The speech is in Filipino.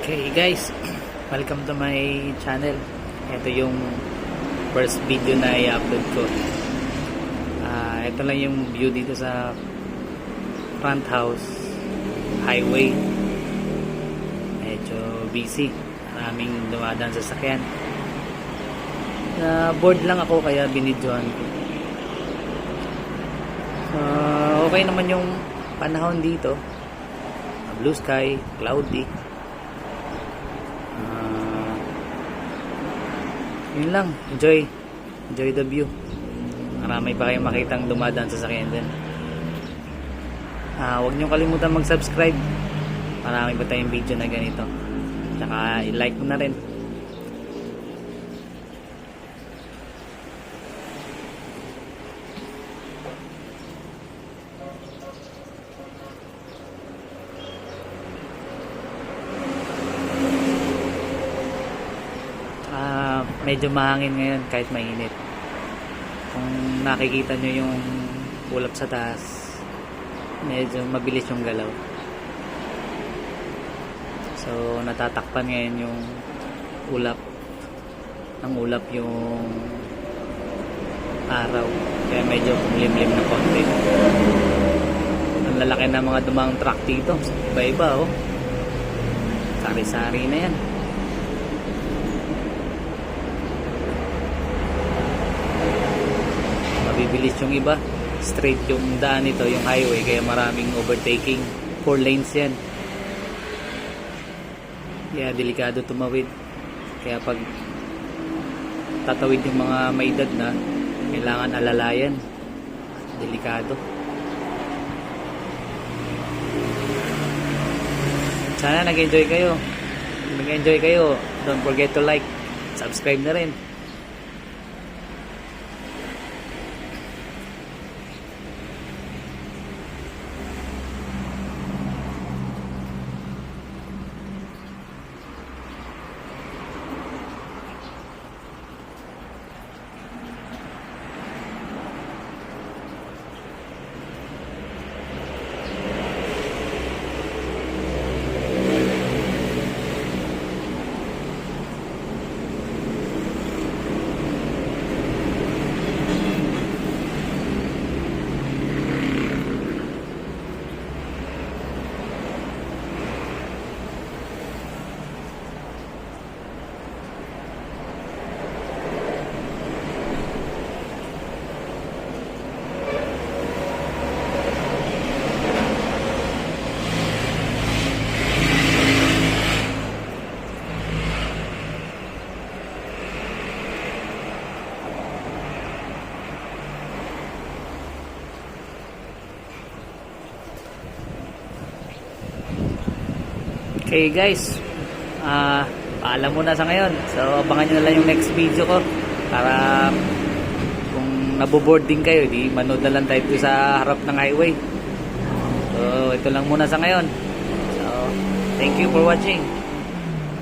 Okay guys, welcome to my channel. Ito yung first video na i-upload ko. Ito lang yung view dito sa front house highway. Medyo busy, maraming dumadaan sa sakyan. Bored lang ako kaya binidyohan ko. Okay naman yung panahon dito. Blue sky, cloudy. Yun lang, enjoy the view. Marami pa kayong makitang dumadaan sa sakyan din. Huwag nyo kalimutan mag-subscribe. Marami pa tayong video na ganito. Tsaka i-like mo na rin. Medyo mahangin ngayon kahit mainit. Kung nakikita nyo yung ulap sa taas, medyo mabilis yung galaw. So natatakpan ngayon yung ulap ng ulap yung araw, kaya medyo limlim na konti. Ang lalaki na mga dumang truck dito, iba-iba oh. Sari-sari na yan. Mabibilis yung iba, straight yung daan nito, yung highway, kaya maraming overtaking. 4 lanes yan, kaya delikado tumawid. Kaya pag tatawid yung mga may edad na, kailangan alalayan, delikado. Sana nag-enjoy kayo. Don't forget to like, subscribe na rin. Okay guys, paalam muna sa ngayon. So abangan nyo na lang yung next video ko, para kung naboboard din kayo, di manood na lang tayo sa harap ng highway. So ito lang muna sa ngayon. So thank you for watching.